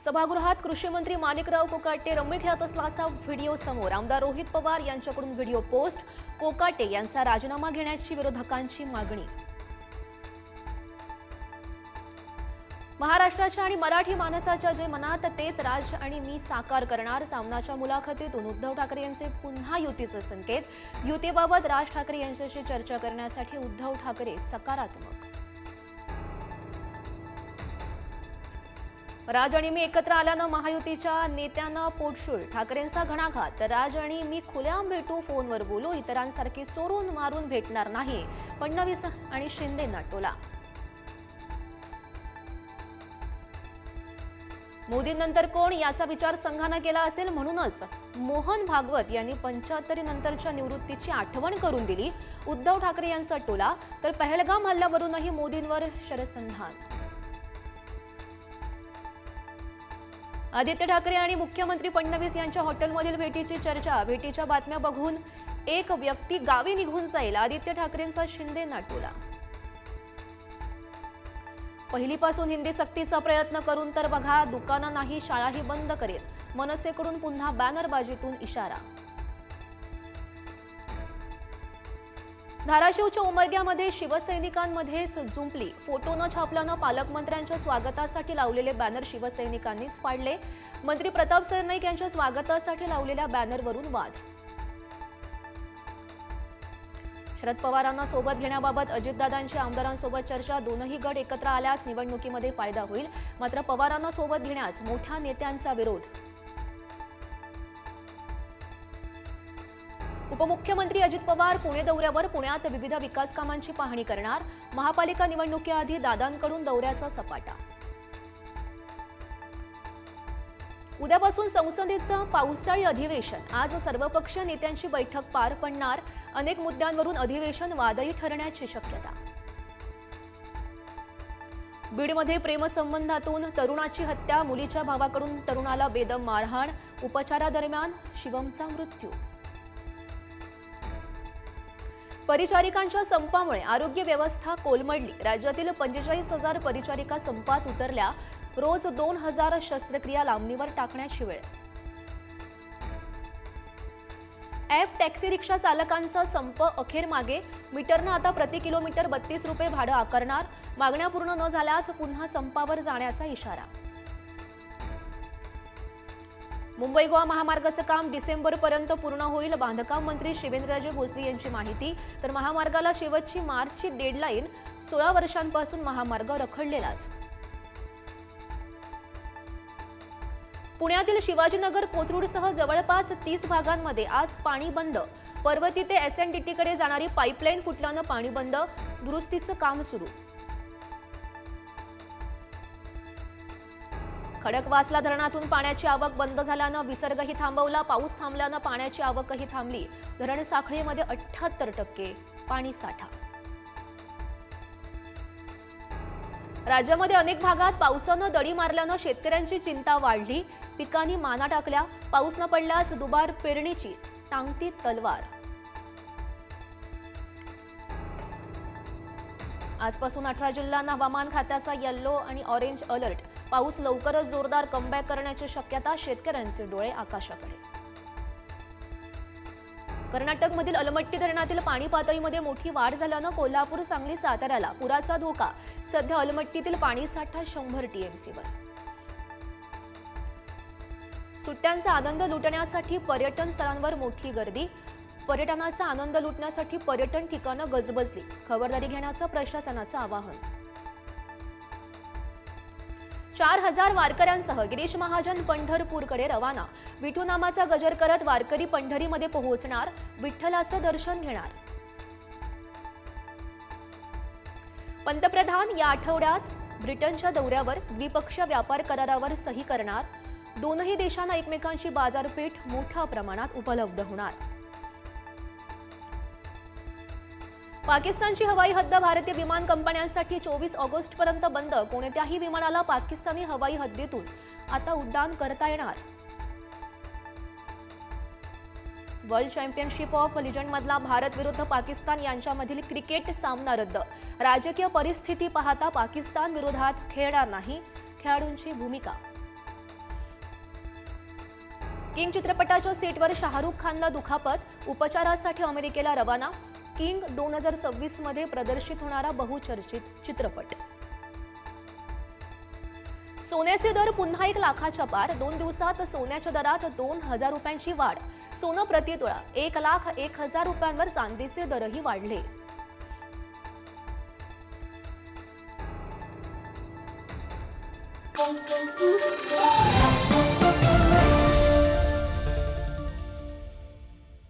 सभागृहात कृषी मंत्री माणिकराव कोकाटे रम्मी खेळत असल्याचा व्हिडिओ समोर. आमदार रोहित पवार यांच्याकडून व्हिडिओ पोस्ट. कोकाटे यांचा राजीनामा घेण्याची विरोधकांची मागणी. महाराष्ट्राच्या आणि मराठी माणसाच्या जे मनात तेच राज आणि मी साकार करणार. सामनाच्या मुलाखतीतून उद्धव ठाकरे यांचे पुन्हा युतीचे संकेत. युतीबाबत राज ठाकरे यांच्याशी चर्चा करण्यासाठी उद्धव ठाकरे सकारात्मक. राज आणि मी एकत्र आल्यानं महायुतीच्या नेत्यांना पोटशूळ. ठाकरेंचा घणाघात. राज आणि मी खुल्याम भेटू, फोनवर बोलू, इतरांसारखी चोरून मारून भेटणार नाही. फडणवीस आणि शिंदेंना टोला. मोदींनंतर कोण याचा विचार संघानं केला असेल, म्हणूनच मोहन भागवत यांनी 75 नंतरच्या निवृत्तीची आठवण करून दिली. उद्धव ठाकरे यांचा टोला. तर पहलगाम हल्ल्यावरूनही मोदींवर शरसंधान. आदित्य ठाकरे आणि मुख्यमंत्री फडणवीस यांच्या हॉटेलमधील भेटीची चर्चा. भेटीच्या बातम्या बघून एक व्यक्ती गावी निघून जाईल. आदित्य ठाकरेंचा शिंदेंना टोला. पहिलीपासून हिंदी सक्तीचा प्रयत्न करून तर बघा, दुकानं नाही शाळाही बंद करेल. मनसेकडून पुन्हा बॅनरबाजीतून इशारा. धाराशिवच्या उमरग्यामध्ये शिवसैनिकांमध्येच जुंपली. फोटो न छापल्यानं पालकमंत्र्यांच्या स्वागतासाठी लावलेले बॅनर शिवसैनिकांनीच फाडले. मंत्री प्रताप सरनाईक यांच्या स्वागतासाठी लावलेल्या बॅनरवरून वाद. शरद पवारांना सोबत घेण्याबाबत अजितदादांची आमदारांसोबत चर्चा. दोनही गट एकत्र आल्यास निवडणुकीमध्ये फायदा होईल. मात्र पवारांना सोबत घेण्यास मोठ्या नेत्यांचा विरोध. उपमुख्यमंत्री अजित पवार पुणे दौऱ्यावर. पुण्यात विविध विकास कामांची पाहणी करणार. महापालिका निवडणुकीआधी दादांकडून दौऱ्याचा सपाटा. उद्यापासून संसदेचं पावसाळी अधिवेशन. आज सर्वपक्षीय नेत्यांची बैठक पार पडणार. अनेक मुद्द्यांवरून अधिवेशन वादळी ठरण्याची शक्यता. बीडमध्ये प्रेमसंबंधातून तरुणाची हत्या. मुलीच्या भावाकडून तरुणाला बेदम मारहाण. उपचारादरम्यान शिवमचा मृत्यू. परिचारिकांच्या संपामुळे आरोग्य व्यवस्था कोलमडली. राज्यातील 45,000 परिचारिका संपात उतरल्या. रोज 2,000 शस्त्रक्रिया लांबणीवर टाकण्याची वेळ. ॲप टॅक्सी रिक्षा चालकांचा संप अखेर मागे. मीटरनं आता प्रति किलोमीटर 32 रुपये भाडं आकारणार. मागण्या पूर्ण न झाल्यास पुन्हा संपावर जाण्याचा इशारा. मुंबई गोवा महामार्गाचं काम डिसेंबरपर्यंत पूर्ण होईल. बांधकाम मंत्री शिवेंद्रराजे भोसले यांची माहिती. तर महामार्गाला शेवटची मार्चची डेडलाईन. 16 वर्षांपासून महामार्ग रखडलेलाच. पुण्यातील शिवाजीनगर कोथरूडसह जवळपास 30 भागांमध्ये आज पाणी बंद. पर्वती ते SNDTकडे जाणारी पाईपलाईन फुटल्यानं पाणी बंद. दुरुस्तीचं काम सुरू. खडकवासला धरणातून पाण्याची आवक बंद झाल्यानं विसर्गही थांबवला. पाऊस थांबल्यानं पाण्याची आवकही थांबली. धरण साखळीमध्ये 78% पाणी साठा. राज्यामध्ये अनेक भागात पावसानं दडी मारल्यानं शेतकऱ्यांची चिंता वाढली. पिकांनी माना टाकल्या. पाऊस न पडल्यास दुबार पेरणीची टांगती तलवार. आजपासून 18 जिल्ह्यांना हवामान खात्याचा येलो आणि ऑरेंज अलर्ट. पाऊस लवकरच जोरदार कमबॅक करण्याची शक्यता. शेतकऱ्यांचे डोळे आकाशाकडे. कर्नाटकमधील अलमट्टी धरणातील पाणी पातळीमध्ये मोठी वाढ झाल्यानं कोल्हापूर, सांगली, साताऱ्याला पुराचा धोका. सध्या अलमट्टीतील पाणीसाठा 100 TMCवर. सुट्ट्यांचा आनंद लुटण्यासाठी पर्यटन स्थळांवर मोठी गर्दी. पर्यटनाचा आनंद लुटण्यासाठी पर्यटन ठिकाणं गजबजली. खबरदारी घेण्याचं प्रशासनाचं आवाहन. 4,000 वारकऱ्यांसह गिरीश महाजन पंढरपूरकडे रवाना. विठू नामाचा गजर करत वारकरी पंढरीमध्ये पोहोचणार. विठ्ठलाचं दर्शन घेणार. पंतप्रधान या आठवड्यात ब्रिटनच्या दौऱ्यावर. द्विपक्षीय व्यापार करारावर सही करणार. दोनही देशांना एकमेकांची बाजारपेठ मोठ्या प्रमाणात उपलब्ध होणार. पाकिस्तानची हवाई हद्द भारतीय विमान कंपन्यांसाठी 24 ऑगस्टपर्यंत बंद. कोणत्याही विमानाला पाकिस्तानी हवाई हद्दीतून आता उड्डाण करता येणार. वर्ल्ड चॅम्पियनशिप ऑफ लिजंडमधला भारत विरुद्ध पाकिस्तान यांच्यामधील क्रिकेट सामना रद्द. राजकीय परिस्थिती पाहता पाकिस्तान विरोधात खेळणार नाही. खेळाडूंची भूमिका. किंग चित्रपटाच्या सेटवर शाहरुख खानला दुखापत, उपचारासाठी अमेरिकेला रवाना. किंग 2026 मध्ये प्रदर्शित होणारा बहुचर्चित चित्रपट. सोन्याचे दर पुन्हा 1 लाखाच्या पार. 2 दिवसात सोन्याच्या दरात 2,000 रुपयांची वाढ. सोनं प्रति तोळा 1,01,000 रुपयांवर. चांदीचे दरही वाढले.